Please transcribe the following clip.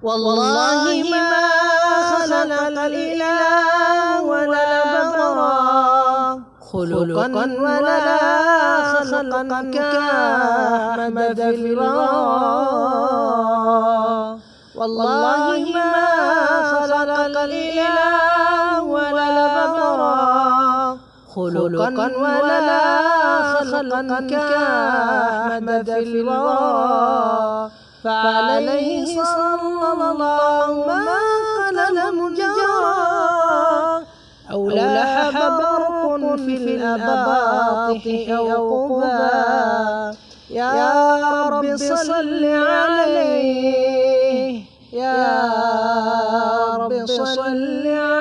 والله ما خلق الإله ولا برا خلقا ولا خلقا كأحمد في الورى. والله ما خلق الإله ولا برا خلقا ولا خلقا كأحمد في الورى. فعليه صلى الله ما قلم جرى أو لاح برق في الأباطح أو قبا. يا رب صل عليه، يا رب صل عليه.